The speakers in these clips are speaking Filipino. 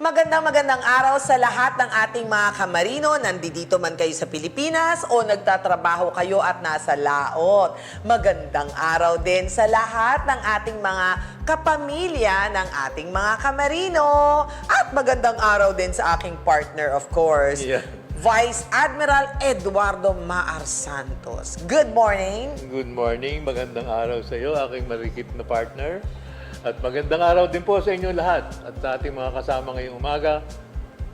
Magandang araw sa lahat ng ating mga kamarino. Nandito man kayo sa Pilipinas o nagtatrabaho kayo at nasa laot. Magandang araw din sa lahat ng ating mga kapamilya ng ating mga kamarino. At magandang araw din sa aking partner, of course, Vice Admiral Eduardo Maar Santos. Good morning. Good morning. Magandang araw sa iyo, aking marikit na partner. At magandang araw din po sa inyo lahat at sa ating mga kasama ngayong umaga,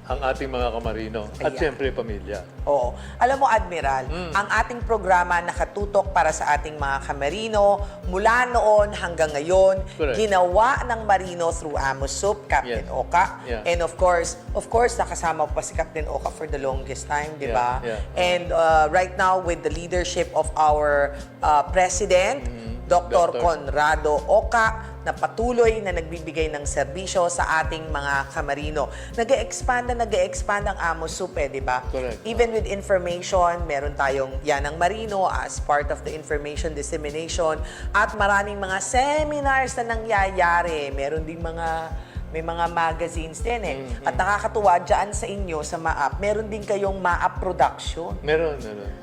ang ating mga kamarino at siyempre pamilya. Oo. Alam mo, Admiral, ang ating programa nakatutok para sa ating mga kamarino mula noon hanggang ngayon. Correct. Ginawa ng Marino through Amos Soup, Captain Oka. Yeah. And of course, nakasama pa si Captain Oka for the longest time, di ba? Yeah. And right now, with the leadership of our President, Dr. Conrado Oca, na patuloy na nagbibigay ng serbisyo sa ating mga kamarino. Nag-e-expand ang Amos Soup, di ba? Correct. Even with information, meron tayong yan ang Marino as part of the information dissemination at maraming mga seminars na nangyayari. Meron ding may mga magazines din At nakakatuwa dyan sa inyo, sa MAAP, meron din kayong MAAP production. Meron.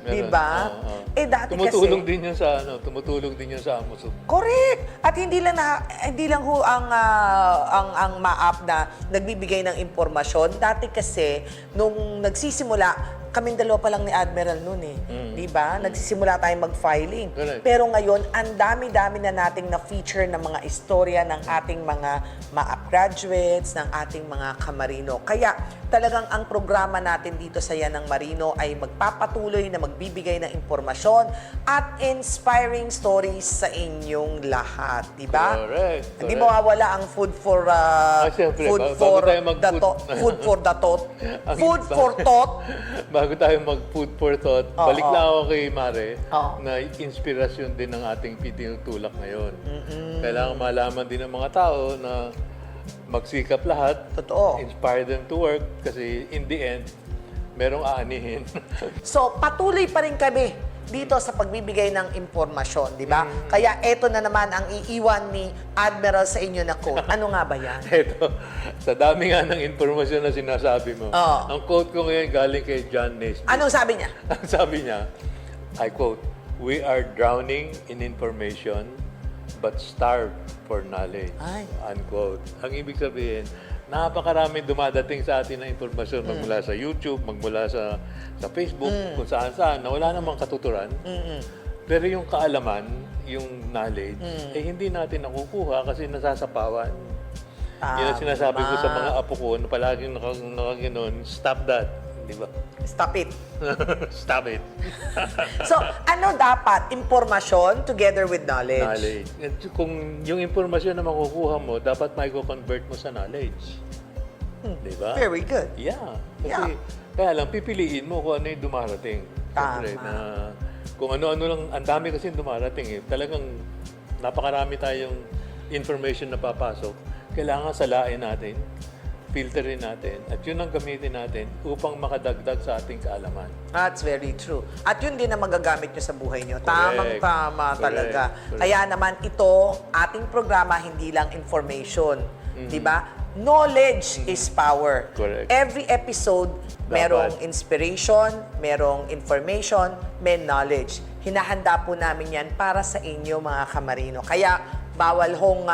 Diba? Dati tumutulong kasi... tumutulong din yun sa Amos Soup. Correct! At hindi lang ho ang MAAP na nagbibigay ng impormasyon. Dati kasi, nung nagsisimula, kaming dalawa pa lang ni Admiral noon Di ba? Nagsisimula tayong mag-filing. Correct. Pero ngayon, ang dami-dami na nating na-feature ng mga istorya ng ating mga MAAP graduates, ng ating mga kamarino. Kaya talagang ang programa natin dito sa Yan ng Marino ay magpapatuloy na magbibigay ng impormasyon at inspiring stories sa inyong lahat. Di ba? Correct. Hindi mawawala ang food for Siyempre, food bago for tayo the thought, food for the thought, food for thought. Bago tayo mag-food for thought, balik lang ako kay Mare Oo. na inspirasyon din ng ating tinutulak ngayon. Kailangan malaman din ng mga tao na magsikap lahat, Totoo. inspire them to work kasi in the end, merong aanihin. So, patuloy pa rin kami dito sa pagbibigay ng impormasyon, di ba? Kaya eto na naman ang iiwan ni Admiral sa inyo na quote. Ano nga ba yan? Ito, sa dami nga ng informasyon na sinasabi mo, Oo. ang quote ko ngayon galing kay John Naismith. Anong sabi niya? Ang sabi niya, I quote, "We are drowning in information but starved for knowledge." Ay. Unquote. Ang ibig sabihin, napakaraming dumadating sa atin na informasyon magmula sa YouTube, magmula sa Facebook, kung saan-saan, na wala namang katuturan. Pero yung kaalaman, yung knowledge, hindi natin nakukuha kasi nasasapawan. Yan ang sinasabi ko sa mga apo ko na palaging nakaganon, stop that. Di ba? Stop it. Stop it. So, ano dapat? Impormasyon together with knowledge. Knowledge. At kung yung informasyon na makukuha mo, dapat may convert mo sa knowledge. Di ba? Very good. Yeah. Kasi, kaya lang, pipiliin mo kung ano yung dumarating. Tama. Siyempre, na kung ano-ano lang, ang dami kasi dumarating Talagang napakarami tayong information na papasok. Kailangan salain natin, filterin natin, at yun ang gamitin natin upang makadagdag sa ating kaalaman. That's very true. At yun din ang magagamit nyo sa buhay nyo. Correct. Tamang-tama talaga. Correct. Kaya naman ito, ating programa, hindi lang information. Di ba? Knowledge is power. Correct. Every episode, merong inspiration, merong information, may knowledge. Hinahanda po namin yan para sa inyo, mga kamarino. Kaya, bawal hong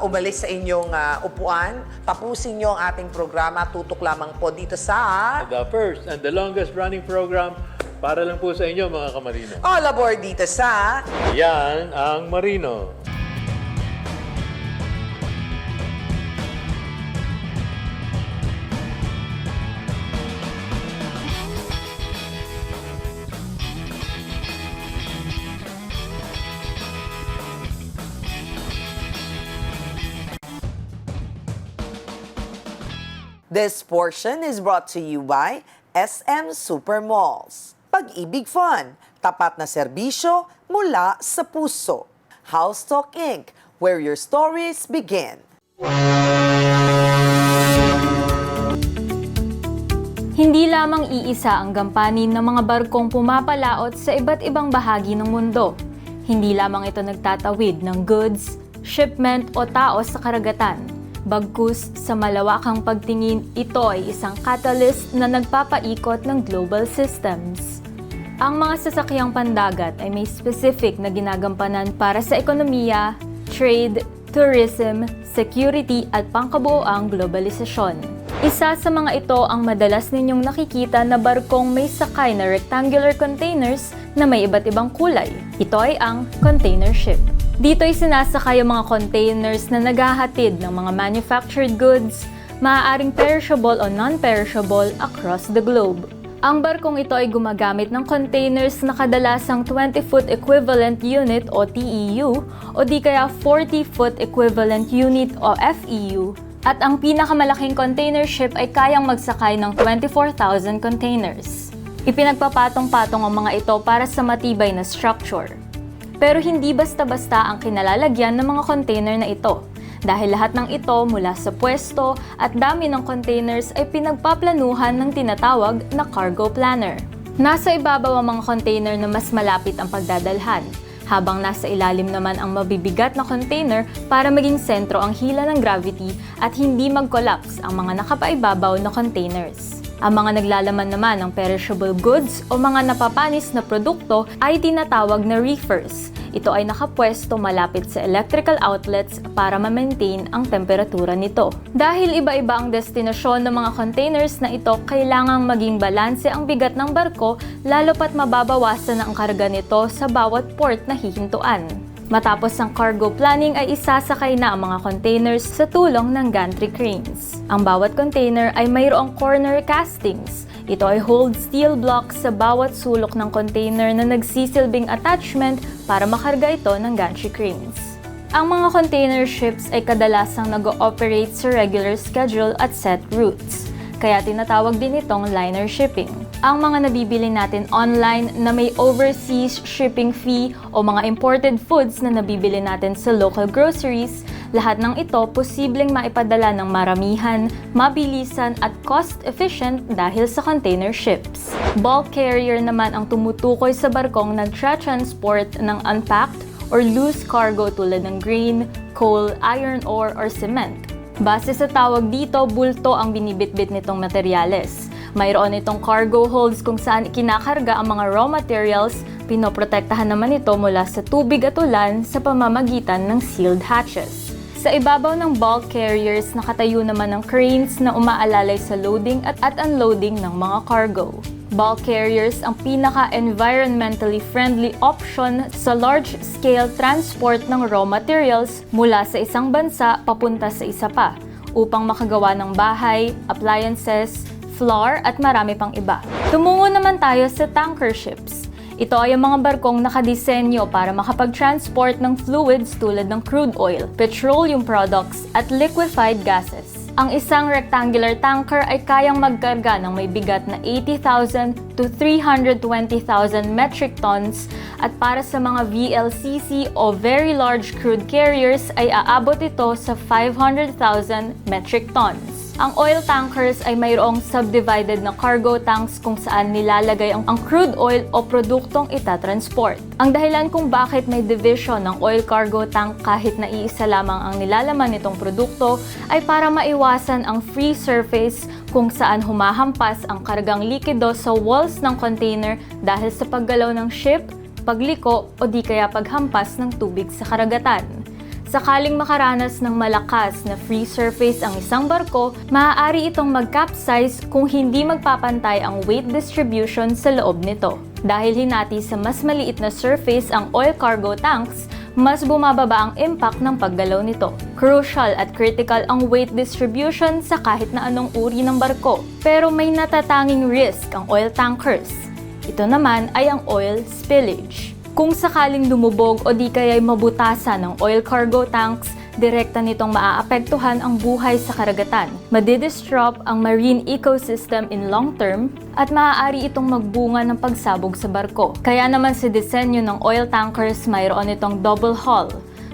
umalis sa inyong upuan. Tapusin nyo ang ating programa. Tutok lamang po dito sa... The first and the longest running program para lang po sa inyo, mga kamarino. All aboard dito sa... Yan ang Marino. This portion is brought to you by SM Supermalls. Pag-ibig Fun, tapat na serbisyo mula sa puso. House Talk Inc., where your stories begin. Hindi lamang iisa ang gampanin ng mga barkong pumapalaot sa iba't ibang bahagi ng mundo. Hindi lamang ito nagtatawid ng goods, shipment o tao sa karagatan. Bagkus sa malawakang pagtingin, ito ay isang catalyst na nagpapaikot ng global systems. Ang mga sasakyang pandagat ay may specific na ginagampanan para sa ekonomiya, trade, tourism, security at pangkabuoang globalisasyon. Isa sa mga ito ang madalas ninyong nakikita na barkong may sakay na rectangular containers na may iba't ibang kulay. Ito ay ang container ship. Dito ay sinasakay ang mga containers na naghahatid ng mga manufactured goods, maaaring perishable o non-perishable across the globe. Ang barkong ito ay gumagamit ng containers na kadalasang 20-foot equivalent unit o TEU o di kaya 40-foot equivalent unit o FEU. At ang pinakamalaking container ship ay kayang magsakay ng 24,000 containers. Ipinagpapatong-patong ang mga ito para sa matibay na structure. Pero hindi basta-basta ang kinalalagyan ng mga container na ito. Dahil lahat ng ito mula sa pwesto at dami ng containers ay pinagpaplanuhan ng tinatawag na cargo planner. Nasa ibabaw ang mga container na mas malapit ang pagdadalhan, habang nasa ilalim naman ang mabibigat na container para maging sentro ang hila ng gravity at hindi mag-collapse ang mga nakapaibabaw na containers. Ang mga naglalaman naman ng perishable goods o mga napapanis na produkto ay tinatawag na reefers. Ito ay nakapwesto malapit sa electrical outlets para ma-maintain ang temperatura nito. Dahil iba-iba ang destinasyon ng mga containers na ito, kailangang maging balanse ang bigat ng barko lalo pat mababawasan ang karga nito sa bawat port na hihintuan. Matapos ang cargo planning ay isasakay na ang mga containers sa tulong ng gantry cranes. Ang bawat container ay mayroong corner castings. Ito ay hold steel blocks sa bawat sulok ng container na nagsisilbing attachment para makarga ito ng gantry cranes. Ang mga container ships ay kadalasang nag-ooperate sa regular schedule at set routes, kaya tinatawag din itong liner shipping. Ang mga nabibili natin online na may overseas shipping fee o mga imported foods na nabibili natin sa local groceries, lahat ng ito posibleng maipadala ng maramihan, mabilisan at cost-efficient dahil sa container ships. Bulk carrier naman ang tumutukoy sa barkong nagtra-transport ng unpacked or loose cargo tulad ng grain, coal, iron ore, or cement. Base sa tawag dito, bulto ang binibitbit nitong materyales. Mayroon itong cargo holds kung saan kinakarga ang mga raw materials, pinoprotektahan naman ito mula sa tubig at ulan sa pamamagitan ng sealed hatches. Sa ibabaw ng bulk carriers, nakatayo naman ang cranes na umaalalay sa loading at unloading ng mga cargo. Bulk carriers ang pinaka-environmentally friendly option sa large-scale transport ng raw materials mula sa isang bansa papunta sa isa pa, upang makagawa ng bahay, appliances, flour at marami pang iba. Tumungo naman tayo sa tanker ships. Ito ay ang mga barkong nakadisenyo para makapag-transport ng fluids tulad ng crude oil, petroleum products at liquefied gases. Ang isang rectangular tanker ay kayang magkarga ng may bigat na 80,000 to 320,000 metric tons at para sa mga VLCC o Very Large Crude Carriers ay aabot ito sa 500,000 metric tons. Ang oil tankers ay mayroong subdivided na cargo tanks kung saan nilalagay ang crude oil o produktong itatransport. Ang dahilan kung bakit may division ng oil cargo tank kahit na iisa lamang ang nilalaman nitong produkto ay para maiwasan ang free surface kung saan humahampas ang kargang likido sa walls ng container dahil sa paggalaw ng ship, pagliko o di kaya paghampas ng tubig sa karagatan. Sakaling makaranas ng malakas na free surface ang isang barko, maaari itong mag-capsize kung hindi magpapantay ang weight distribution sa loob nito. Dahil hinati sa mas maliit na surface ang oil cargo tanks, mas bumababa ang impact ng paggalaw nito. Crucial at critical ang weight distribution sa kahit na anong uri ng barko. Pero may natatanging risk ang oil tankers. Ito naman ay ang oil spillage. Kung sakaling lumubog o di kaya'y mabutasan ng oil cargo tanks, direkta nitong maaapektuhan ang buhay sa karagatan. Madidistrop ang marine ecosystem in long term at maaari itong magbunga ng pagsabog sa barko. Kaya naman sa disenyo ng oil tankers, mayroon itong double hull.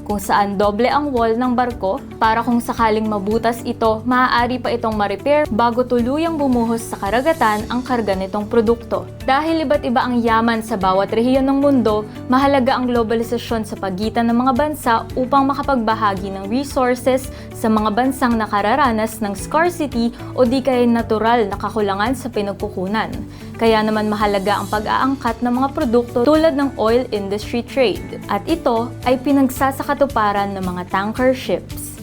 kung saan doble ang wall ng barko para kung sakaling mabutas ito, maaari pa itong ma-repair bago tuluyang bumuhos sa karagatan ang karga nitong produkto. Dahil iba't iba ang yaman sa bawat rehiyon ng mundo, mahalaga ang globalisasyon sa pagitan ng mga bansa upang makapagbahagi ng resources sa mga bansang nakararanas ng scarcity o di kaya natural na kakulangan sa pinagkukunan. Kaya naman mahalaga ang pag-aangkat ng mga produkto tulad ng oil industry trade. At ito ay pinagsasakatuparan ng mga tanker ships.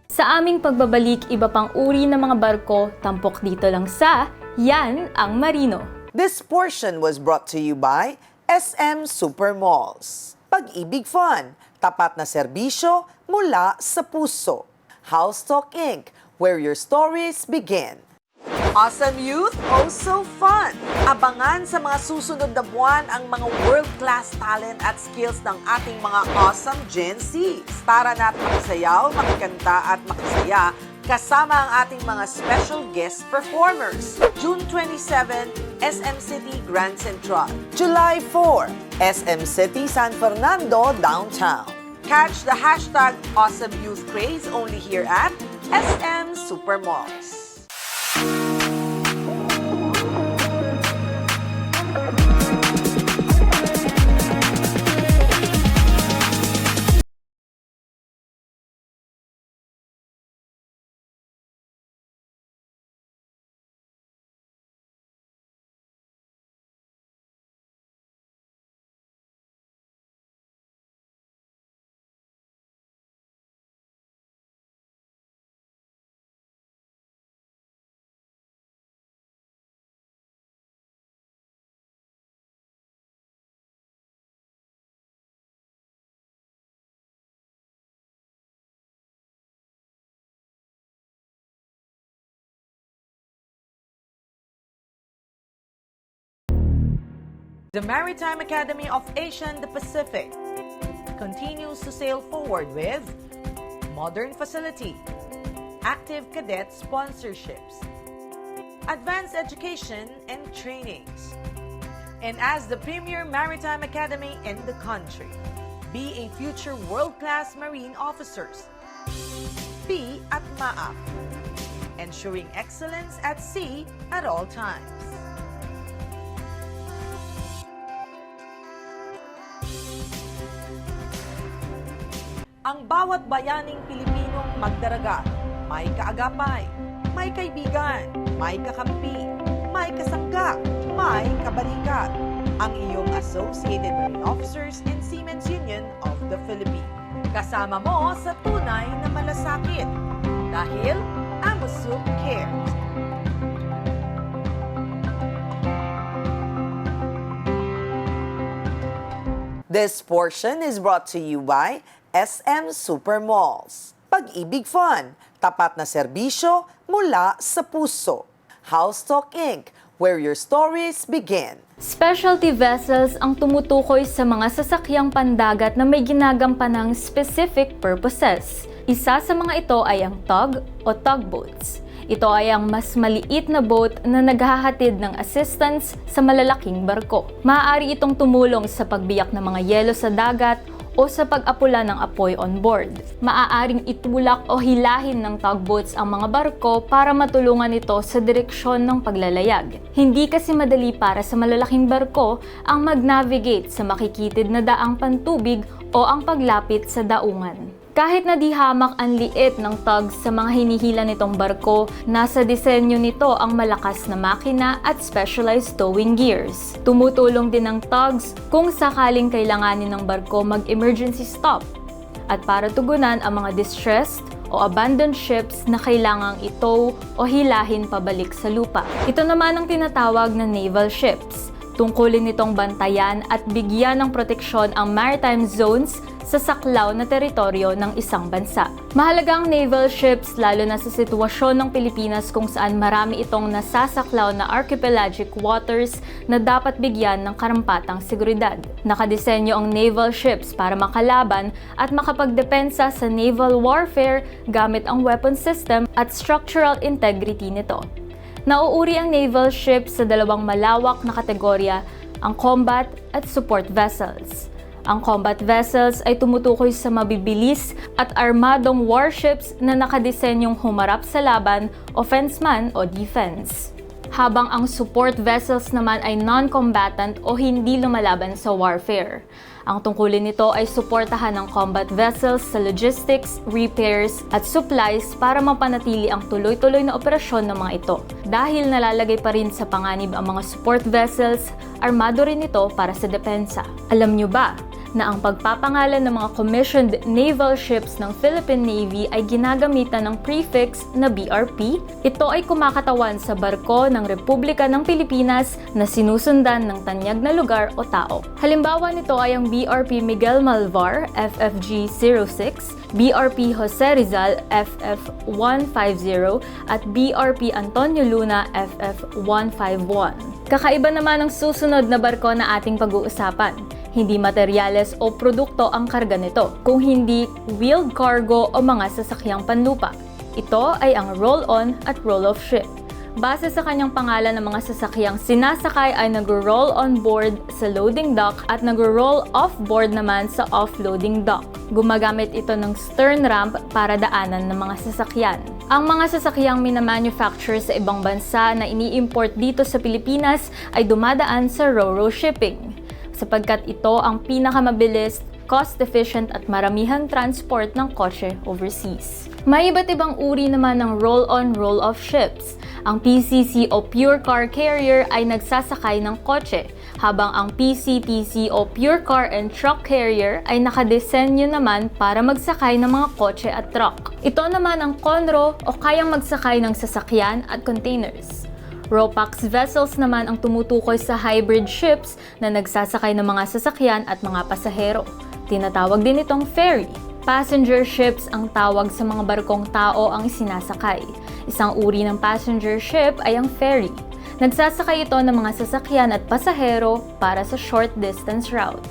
Sa aming pagbabalik, iba pang uri ng mga barko, tampok dito lang sa Yan ang Marino. This portion was brought to you by SM Supermalls. Pag-ibig Fun, tapat na serbisyo mula sa puso. House Talk Inc., where your stories begin. Awesome Youth, oh so fun! Abangan sa mga susunod na buwan ang mga world-class talent at skills ng ating mga awesome Gen Z. Tara na't makisayaw, makikanta at makisaya kasama ang ating mga special guest performers. June 27, SM City Grand Central. July 4, SM City San Fernando Downtown. Catch the hashtag Awesome Youth Craze only here at SM Supermalls. The Maritime Academy of Asia and the Pacific continues to sail forward with modern facility, active cadet sponsorships, advanced education and trainings. And as the premier maritime academy in the country, be a future world-class marine officers. Be at MAAP, ensuring excellence at sea at all times. Ang bawat bayaning Pilipinong magdaragat, may kaagapay, may kaibigan, may kakampi, may kasangga, may kabalikat. Ang iyong Associated Marine Officers and Seamen's Union of the Philippines. Kasama mo sa tunay na malasakit. Dahil AMUSUP cares. This portion is brought to you by SM Supermalls. Pag-ibig Fun, tapat na serbisyo mula sa puso. House Talk Inc., where your stories begin. Specialty vessels ang tumutukoy sa mga sasakyang pandagat na may ginagampanang specific purposes. Isa sa mga ito ay ang tug o tugboats. Ito ay ang mas maliit na boat na naghahatid ng assistance sa malalaking barko. Maaari itong tumulong sa pagbiyak ng mga yelo sa dagat o sa pag-apula ng apoy on board. Maaaring itulak o hilahin ng tugboats ang mga barko para matulungan ito sa direksyon ng paglalayag. Hindi kasi madali para sa malalaking barko ang mag-navigate sa makikitid na daang pantubig o ang paglapit sa daungan. Kahit na di hamak ang liit ng tugs sa mga hinihila nitong barko, nasa disenyo nito ang malakas na makina at specialized towing gears. Tumutulong din ang tugs kung sakaling kailanganin ng barko mag-emergency stop at para tugunan ang mga distressed o abandoned ships na kailangang itow o hilahin pabalik sa lupa. Ito naman ang tinatawag na naval ships. Tungkulin nitong bantayan at bigyan ng proteksyon ang maritime zones sa saklaw na teritoryo ng isang bansa. Mahalaga ang naval ships lalo na sa sitwasyon ng Pilipinas kung saan marami itong nasasaklaw na archipelagic waters na dapat bigyan ng karampatang seguridad. Nakadisenyo ang naval ships para makalaban at makapagdepensa sa naval warfare gamit ang weapon system at structural integrity nito. Nauuri ang naval ships sa dalawang malawak na kategorya, ang combat at support vessels. Ang combat vessels ay tumutukoy sa mabibilis at armadong warships na nakadesenyong humarap sa laban, offense man o defense. Habang ang support vessels naman ay non-combatant o hindi lumalaban sa warfare. Ang tungkulin nito ay suportahan ng combat vessels sa logistics, repairs at supplies para mapanatili ang tuloy-tuloy na operasyon ng mga ito. Dahil nalalagay pa rin sa panganib ang mga support vessels, armado rin ito para sa depensa. Alam nyo ba na ang pagpapangalan ng mga commissioned naval ships ng Philippine Navy ay ginagamitan ng prefix na BRP? Ito ay kumakatawan sa barko ng Republika ng Pilipinas na sinusundan ng tanyag na lugar o tao. Halimbawa nito ay ang BRP Miguel Malvar, FFG 06, BRP Jose Rizal, FF150, at BRP Antonio Luna, FF151. Kakaiba naman ang susunod na barko na ating pag-uusapan. Hindi materyales o produkto ang karga nito, kung hindi wheeled cargo o mga sasakyang panlupa. Ito ay ang roll-on at roll-off ship. Base sa kanyang pangalan ng mga sasakyang sinasakay ay nag-roll on board sa loading dock at nag-roll off board naman sa offloading dock. Gumagamit ito ng stern ramp para daanan ng mga sasakyan. Ang mga sasakyang minamanufacture sa ibang bansa na ini-import dito sa Pilipinas ay dumadaan sa ro-ro shipping, sapagkat ito ang pinakamabilis, cost-efficient at maramihang transport ng kotse overseas. May iba't ibang uri naman ng roll-on, roll-off ships. Ang PCC o Pure Car Carrier ay nagsasakay ng kotse, habang ang PCTC o Pure Car and Truck Carrier ay nakadesenyo naman para magsakay ng mga kotse at truck. Ito naman ang Conro o kayang magsakay ng sasakyan at containers. Ro-Pax vessels naman ang tumutukoy sa hybrid ships na nagsasakay ng mga sasakyan at mga pasahero. Tinatawag din itong ferry. Passenger ships ang tawag sa mga barkong tao ang isinasakay. Isang uri ng passenger ship ay ang ferry. Nagsasakay ito ng mga sasakyan at pasahero para sa short distance route.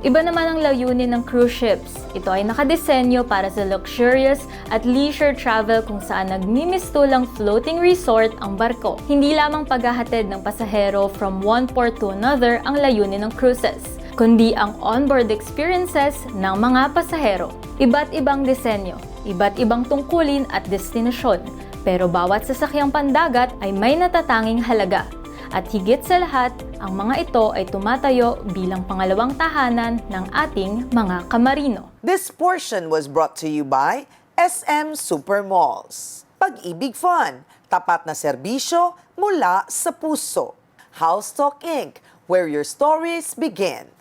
Iba naman ang layunin ng cruise ships. Ito ay nakadesenyo para sa luxurious at leisure travel kung saan nagmimistulang floating resort ang barko. Hindi lamang paghahatid ng pasahero from one port to another ang layunin ng cruises, kundi ang onboard experiences ng mga pasahero. Iba't ibang disenyo, iba't ibang tungkulin at destinasyon, pero bawat sasakyang pandagat ay may natatanging halaga. At higit sa lahat, ang mga ito ay tumatayo bilang pangalawang tahanan ng ating mga kamarino. This portion was brought to you by SM Supermalls. Pag-ibig Fun, tapat na serbisyo mula sa puso. House Talk Inc., where your stories begin.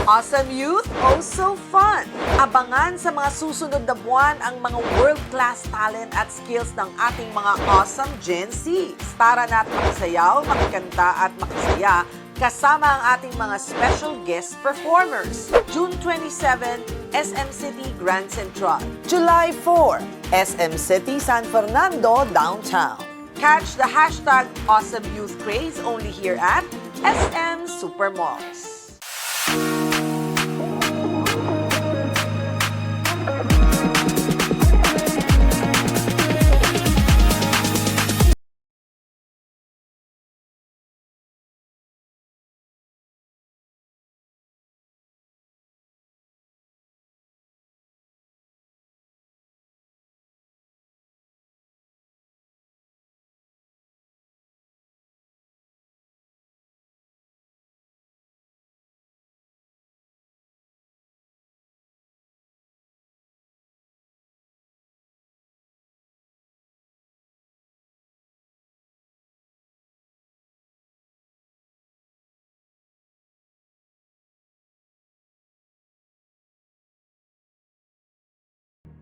Awesome Youth, oh so fun! Abangan sa mga susunod na buwan ang mga world-class talent at skills ng ating mga awesome Gen Z. Tara na't makisayaw, makikanta at makisaya kasama ang ating mga special guest performers. June 27, SM City Grand Central. July 4, SM City San Fernando Downtown. Catch the hashtag Awesome Youth Craze only here at SM Supermalls.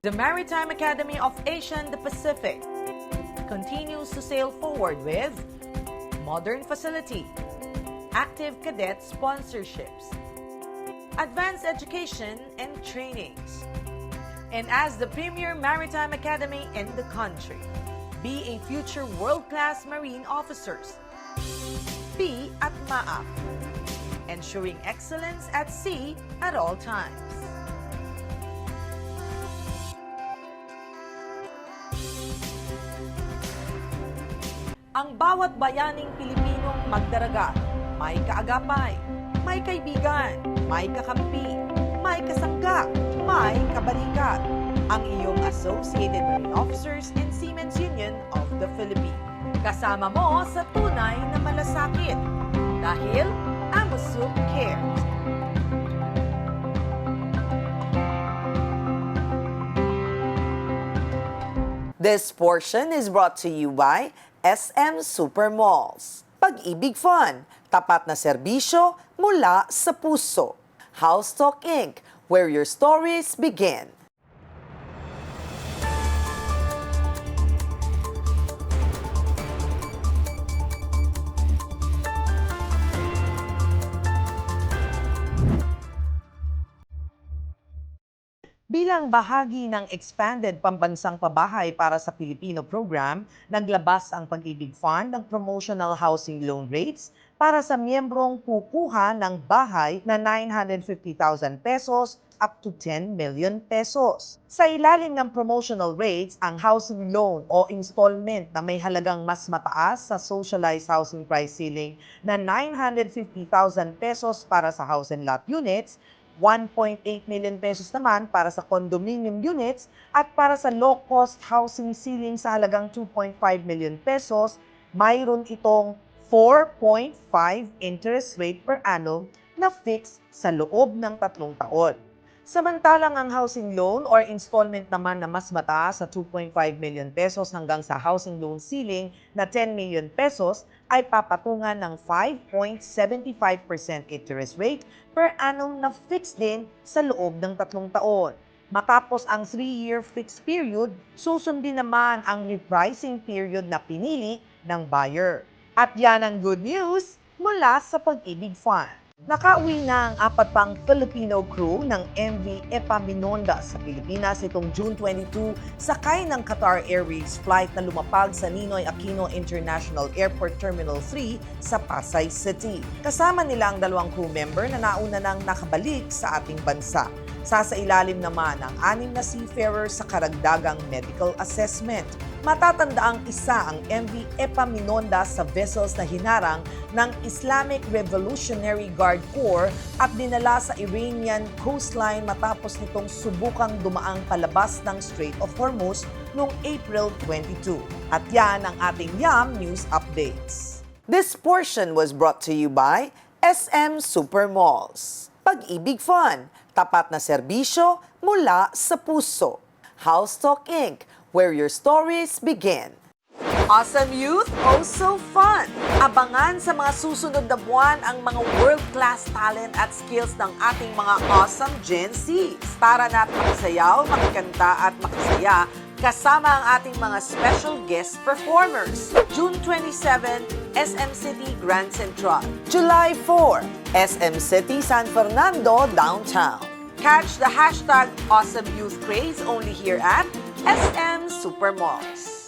The Maritime Academy of Asia and the Pacific continues to sail forward with modern facility, active cadet sponsorships, advanced education and trainings. And as the premier maritime academy in the country, be a future world-class marine officers. Be at MAAP, ensuring excellence at sea at all times. Ang bawat bayaning Pilipinong magdaragat, may kaagapay, may kaibigan, may kakampi, may kasangga, may kabalikat. Ang iyong Associated Marine Officers and Seamen's Union of the Philippines. Kasama mo sa tunay na malasakit. Dahil AMUSUP cares. This portion is brought to you by SM Supermalls. Pag-ibig Fun, tapat na serbisyo mula sa puso. House Talk Inc., where your stories begin. Bilang bahagi ng Expanded Pambansang Pabahay para sa Pilipino program, naglabas ang Pag-ibig Fund ng promotional housing loan rates para sa miyembrong kukuha ng bahay na 950,000 pesos up to 10 million pesos. Sa ilalim ng promotional rates, ang housing loan o installment na may halagang mas mataas sa socialized housing price ceiling na 950,000 pesos para sa house and lot units, 1.8 million pesos naman para sa condominium units at para sa low-cost housing ceiling sa halagang 2.5 million pesos, mayroon itong 4.5 interest rate per annum na fixed sa loob ng 3 taon. Samantalang ang housing loan or installment naman na mas mataas sa 2.5 million pesos hanggang sa housing loan ceiling na 10 million pesos ay papatungan ng 5.75% interest rate per annum na fixed din sa loob ng 3 taon. Matapos ang 3-year fixed period, susundin naman ang repricing period na pinili ng buyer. At yan ang good news mula sa Pag-ibig Fund. Nakauwi na ang 4 pang Filipino crew ng MV Epaminondas sa Pilipinas itong June 22 sakay ng Qatar Airways flight na lumapag sa Ninoy Aquino International Airport Terminal 3 sa Pasay City. Kasama nila ang 2 crew member na nauna nang nakabalik sa ating bansa. Sasailalim naman ang 6 na seafarers sa karagdagang medical assessment. Matatandaang isa ang MV Epaminondas sa vessels na hinarang ng Islamic Revolutionary Guard Corps at dinala sa Iranian coastline matapos nitong subukang dumaang palabas ng Strait of Hormuz noong April 22. At yan ang ating YAM News Updates. This portion was brought to you by SM Supermalls. Pag-ibig Fun, tapat na serbisyo mula sa puso. House Talk Inc., where your stories begin. Awesome Youth, oh so fun! Abangan sa mga susunod na buwan ang mga world-class talent at skills ng ating mga awesome Gen Zs. Tara na't makisayaw, makikanta at makisaya kasama ang ating mga special guest performers. June 27, SM City Grand Central. July 4, SM City San Fernando Downtown. Catch the hashtag Awesome Youth Craze only here at SM Supermalls.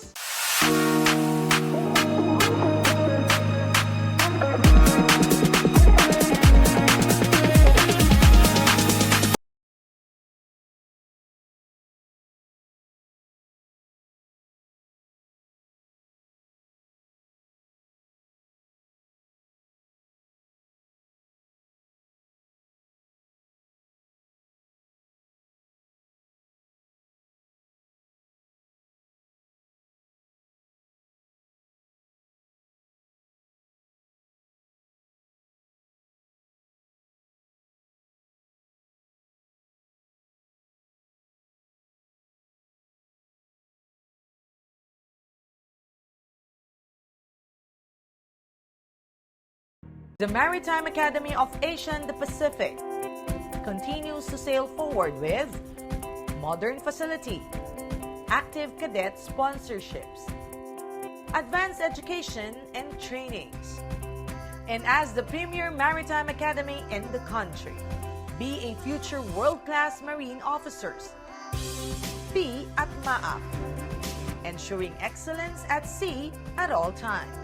The Maritime Academy of Asia and the Pacific continues to sail forward with modern facility, active cadet sponsorships, advanced education and trainings. And as the premier maritime academy in the country, be a future world-class marine officers. Be at MAAP, ensuring excellence at sea at all times.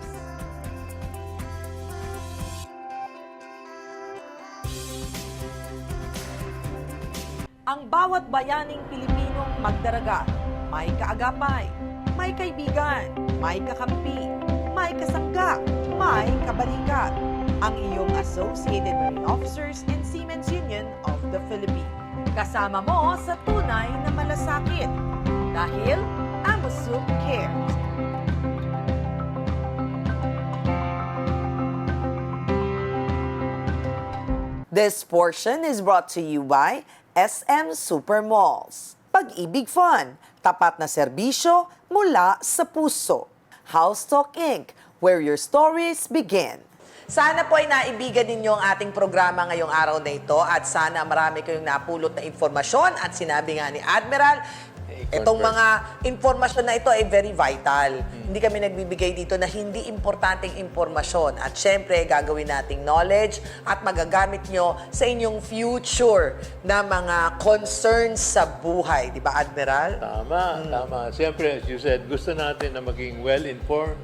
Ang bawat bayaning Pilipinong magdaragat, may kaagapay, may kaibigan, may kakampi, may kasangga, may kabalikat. Ang iyong Associated Marine Officers and Seamen's Union of the Philippines. Kasama mo sa tunay na malasakit. Dahil Amosup Cares. This portion is brought to you by SM Supermalls. Pag-ibig Fun, tapat na serbisyo mula sa puso. House Talk Inc., where your stories begin. Sana po ay naibigan ninyo ang ating programa ngayong araw na ito at sana marami kayong napulot na informasyon at sinabi nga ni Admiral, itong mga informasyon na ito ay very vital. Hindi kami nagbibigay dito na hindi importanteng informasyon. At syempre, gagawin nating knowledge at magagamit nyo sa inyong future na mga concerns sa buhay. Di ba, Admiral? Tama. Siyempre, as you said, gusto natin na maging well-informed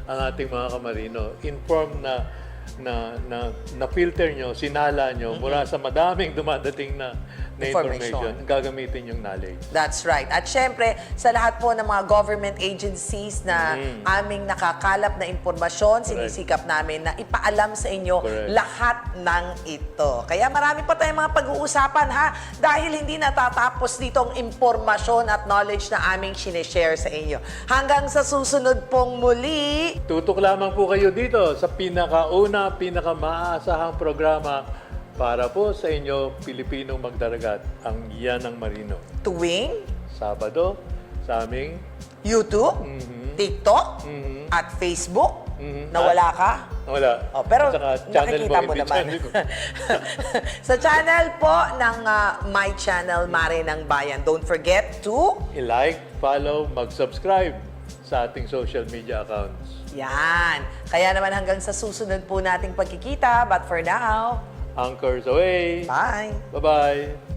ang ating mga kamarino. Informed na filter nyo, sinala nyo mula sa madaming dumadating na information, gagamitin yung knowledge. That's right. At syempre, sa lahat po ng mga government agencies na aming nakakalap na impormasyon, sinisikap namin na ipaalam sa inyo lahat ng ito. Kaya marami pa tayong mga pag-uusapan ha, dahil hindi natatapos dito ang impormasyon at knowledge na aming sinishare sa inyo. Hanggang sa susunod pong muli, Tutok lamang po kayo dito sa pinakauna, pinakamaasahang programa para po sa inyo, Pilipinong magdaragat, ang Yan ang Marino. tuwing Sabado, sa aming YouTube, TikTok, at Facebook. Nawala ka? Wala. Oh, pero At saka channel nakikita mo FB naman. channel ko. Sa channel po ng My Channel Mare ng Bayan. Don't forget to... I-like, follow, mag-subscribe sa ating social media accounts. Yan. Kaya naman hanggang sa susunod po nating pagkikita. But for now, Anchors away. bye! Bye-bye.